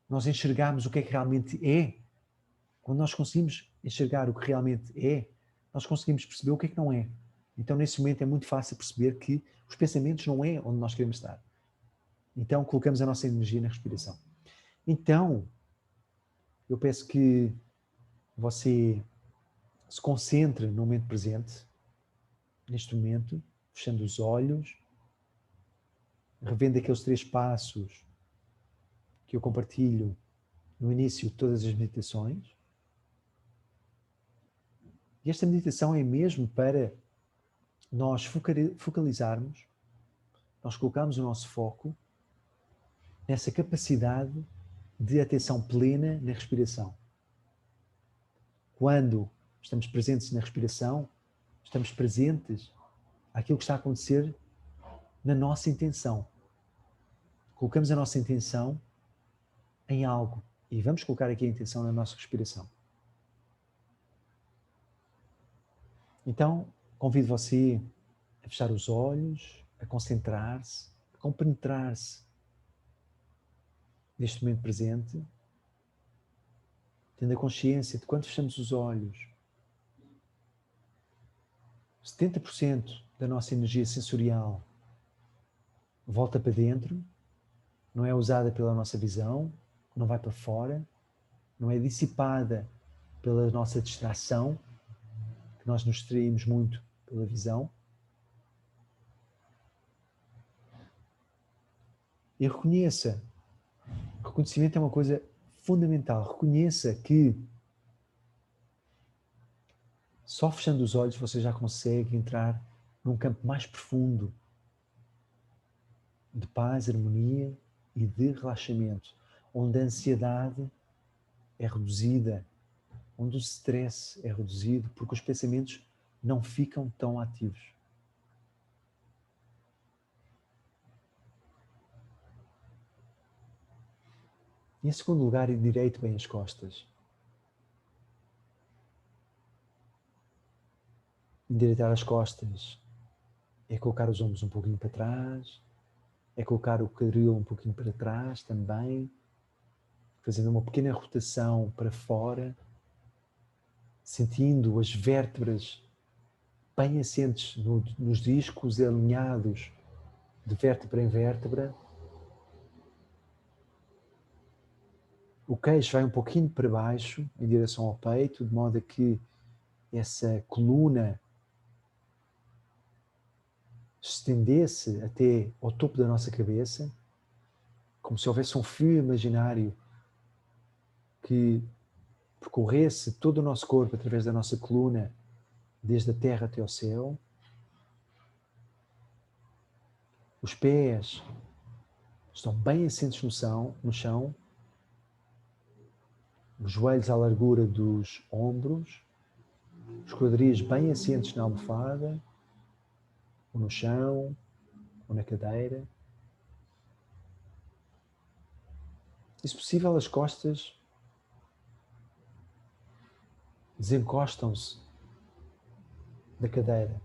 nós enxergamos o que é que realmente é. Quando nós conseguimos enxergar o que realmente é, nós conseguimos perceber o que é que não é. Então, nesse momento, é muito fácil perceber que os pensamentos não é onde nós queremos estar. Então, colocamos a nossa energia na respiração. Então, eu peço que você se concentre no momento presente, neste momento, fechando os olhos, revendo aqueles 3 passos que eu compartilho no início de todas as meditações. E esta meditação é mesmo para nós focalizarmos, nós colocarmos o nosso foco nessa capacidade de atenção plena na respiração. Quando estamos presentes na respiração, estamos presentes àquilo que está a acontecer na nossa intenção. Colocamos a nossa intenção em algo e vamos colocar aqui a intenção na nossa respiração. Então, convido você a fechar os olhos, a concentrar-se, a compenetrar-se neste momento presente, tendo a consciência de quando fechamos os olhos, 70% da nossa energia sensorial volta para dentro não é usada pela nossa visão, não vai para fora, não é dissipada pela nossa distração, que nós nos distraímos muito pela visão. E reconheça, reconhecimento é uma coisa fundamental. Reconheça que só fechando os olhos você já consegue entrar num campo mais profundo de paz, harmonia e de relaxamento, onde a ansiedade é reduzida, onde o stress é reduzido, porque os pensamentos não ficam tão ativos. E em segundo lugar, endireite bem as costas. Endireitar as costas é colocar os ombros um pouquinho para trás, é colocar o quadril um pouquinho para trás também, fazendo uma pequena rotação para fora, sentindo as vértebras bem assentes nos discos e alinhados de vértebra em vértebra. O queixo vai um pouquinho para baixo, em direção ao peito, de modo a que essa coluna estendesse até ao topo da nossa cabeça, como se houvesse um fio imaginário que percorresse todo o nosso corpo através da nossa coluna, desde a terra até ao céu. Os pés estão bem assentes no chão, os joelhos à largura dos ombros, os quadris bem assentes na almofada, ou no chão, ou na cadeira. E, se possível, as costas desencostam-se da cadeira.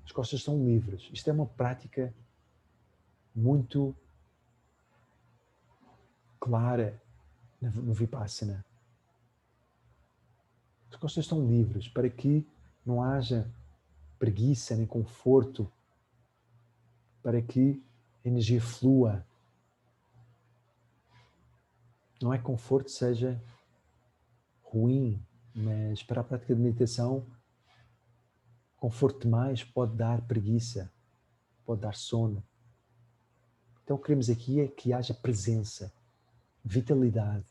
As costas estão livres. Isto é uma prática muito clara no Vipassana. As costas estão livres para que não haja preguiça nem conforto, para que a energia flua. Não é que conforto seja ruim, mas para a prática de meditação, conforto demais pode dar preguiça, pode dar sono. Então o que queremos aqui é que haja presença, vitalidade,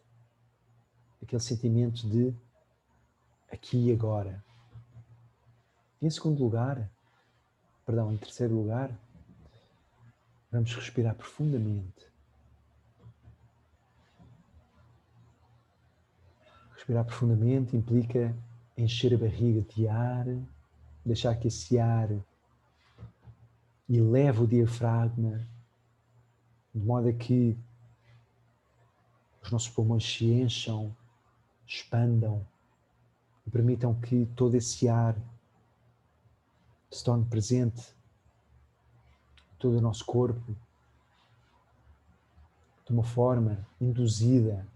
aquele sentimento de aqui e agora. E em em terceiro lugar, vamos respirar profundamente. Respirar profundamente implica encher a barriga de ar, deixar que esse ar eleve o diafragma, de modo a que os nossos pulmões se encham, expandam e permitam que todo esse ar se torne presente em todo o nosso corpo, de uma forma induzida,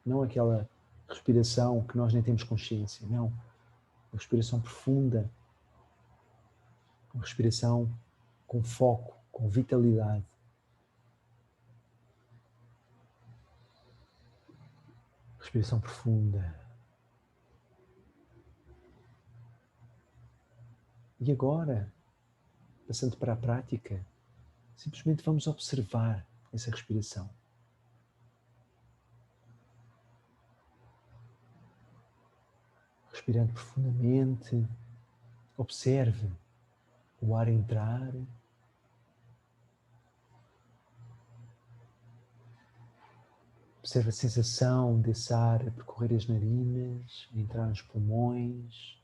não aquela respiração que nós nem temos consciência, não. Uma respiração profunda, uma respiração com foco, com vitalidade. Respiração profunda. E agora, passando para a prática, simplesmente vamos observar essa respiração. Respirando profundamente, observe o ar entrar, observe a sensação desse ar a percorrer as narinas, a entrar nos pulmões.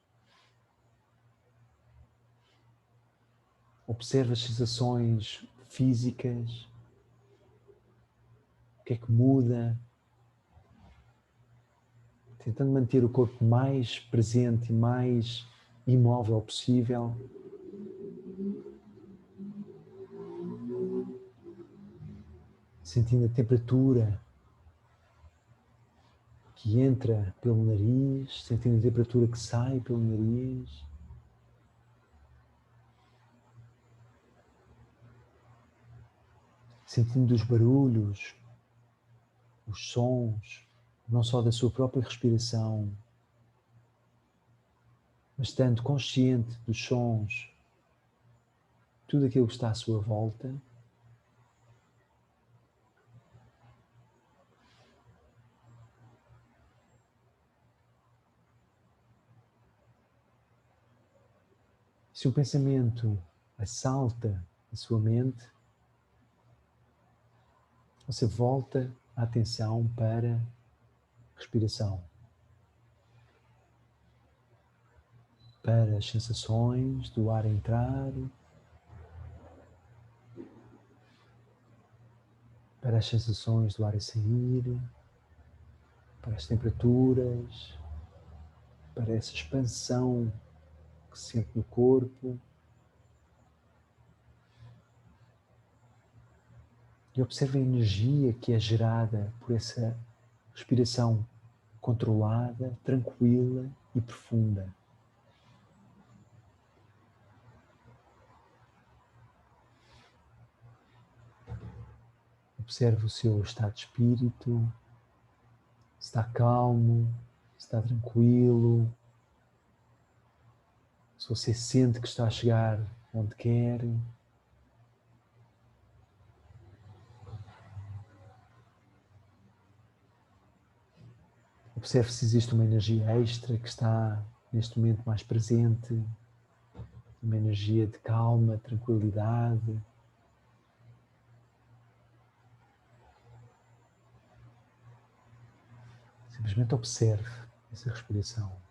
Observe as sensações físicas, o que é que muda, tentando manter o corpo mais presente e mais imóvel possível. Sentindo a temperatura que entra pelo nariz, sentindo a temperatura que sai pelo nariz. Sentindo os barulhos os sons, não só da sua própria respiração, mas estando consciente dos sons, tudo aquilo que está à sua volta. Se um pensamento assalta a sua mente, você volta a atenção para a respiração, para as sensações do ar entrar, para as sensações do ar a sair, para as temperaturas, para essa expansão que se sente no corpo. E observe a energia que é gerada por essa respiração controlada, tranquila e profunda. Observe o seu estado de espírito, se está calmo, se está tranquilo, se você sente que está a chegar onde quer. Observe se existe uma energia extra que está neste momento mais presente, uma energia de calma, tranquilidade. Simplesmente observe essa respiração.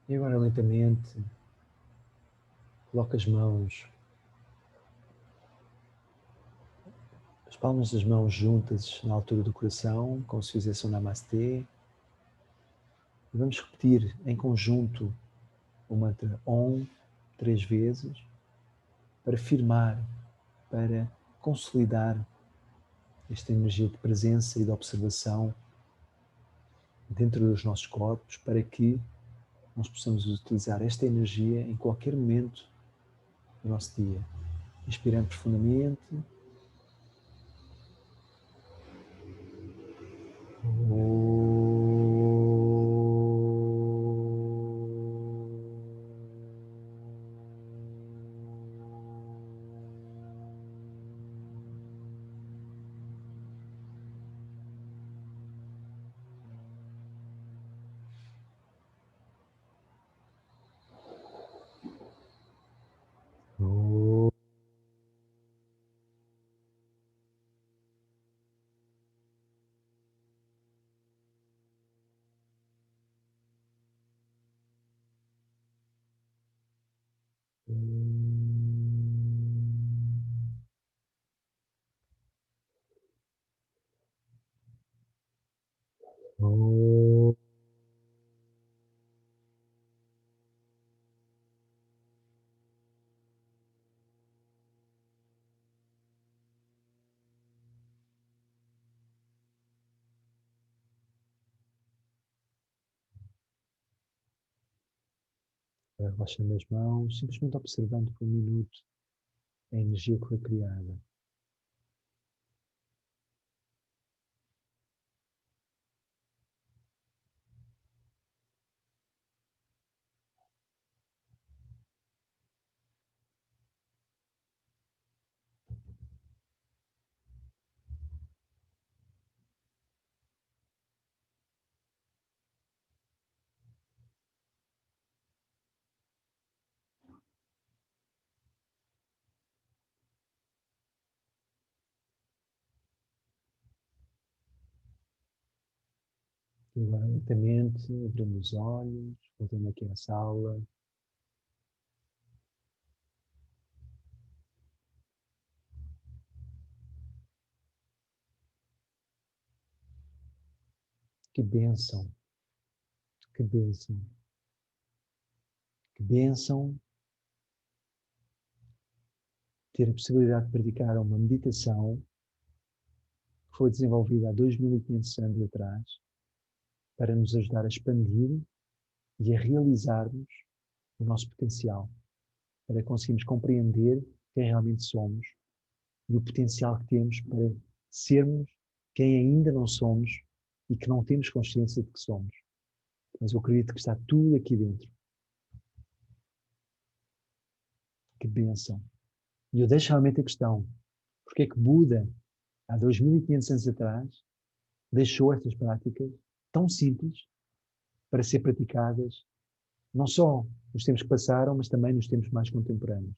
E agora lentamente coloque as palmas das mãos juntas na altura do coração, como se fizesse um Namastê. E vamos repetir em conjunto o mantra Om 3 vezes para firmar, para consolidar esta energia de presença e de observação dentro dos nossos corpos, para que nós possamos utilizar esta energia em qualquer momento do nosso dia. Inspirando profundamente. Relaxando as mãos, simplesmente observando por um minuto a energia que foi criada. Agora lentamente, abrindo os olhos, voltando aqui à sala. Que bênção, que bênção, que bênção ter a possibilidade de praticar uma meditação que foi desenvolvida há 2500 anos atrás para nos ajudar a expandir e a realizarmos o nosso potencial, para conseguirmos compreender quem realmente somos e o potencial que temos para sermos quem ainda não somos e que não temos consciência de que somos. Mas eu acredito que está tudo aqui dentro. Que bênção. E eu deixo realmente a questão, porque é que Buda, há 2500 anos atrás, deixou estas práticas tão simples para ser praticadas, não só nos tempos que passaram, mas também nos tempos mais contemporâneos.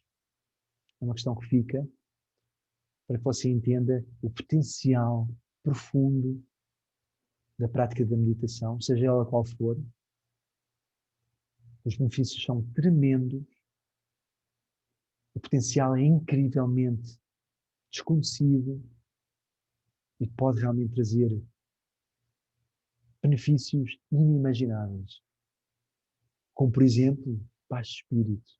É uma questão que fica para que você entenda o potencial profundo da prática da meditação, seja ela qual for. Os benefícios são tremendos, o potencial é incrivelmente desconhecido e pode realmente trazer benefícios inimagináveis, como por exemplo, paz de espírito,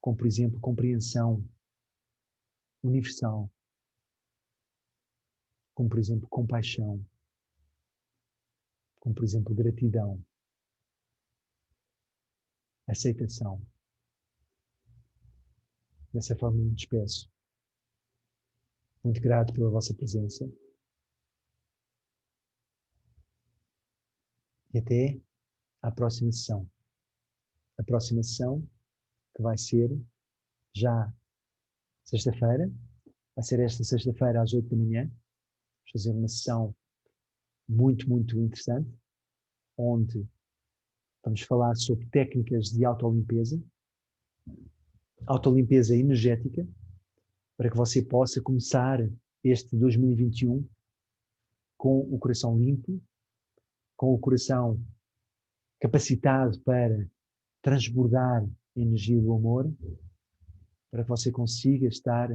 como por exemplo, compreensão universal, como por exemplo, compaixão, como por exemplo, gratidão, aceitação. Dessa forma me despeço. Muito grato pela vossa presença. E até à próxima sessão. A próxima sessão, que vai ser já sexta-feira, vai ser esta sexta-feira às 8 da manhã. Vamos fazer uma sessão muito, muito interessante, onde vamos falar sobre técnicas de autolimpeza energética, para que você possa começar este 2021 com o coração limpo, com o coração capacitado para transbordar a energia do amor, para que você consiga estar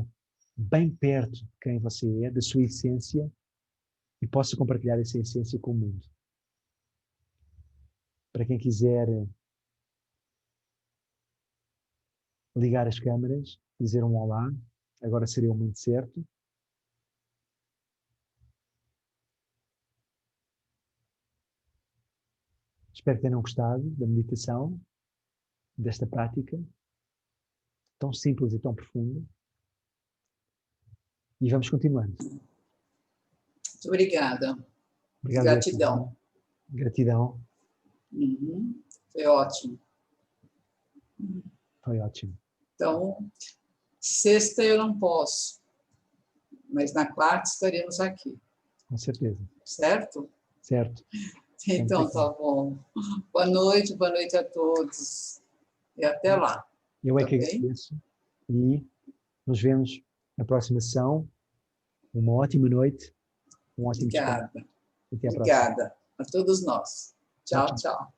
bem perto de quem você é, da sua essência, e possa compartilhar essa essência com o mundo. Para quem quiser ligar as câmaras, dizer um olá, agora seria o momento certo. Espero que tenham gostado da meditação, desta prática, tão simples e tão profunda. E vamos continuando. Muito obrigada. Obrigado. Gratidão. Gratidão. Foi ótimo. Foi ótimo. Então, sexta eu não posso, mas na quarta estaremos aqui. Com certeza. Certo? Certo. Então, tá bom. Boa noite a todos. E até lá. Eu é que agradeço. E nos vemos na próxima sessão. Uma ótima noite. Um ótimo Obrigada. descanso. Até a próxima. Obrigada a todos nós. Tchau, tchau.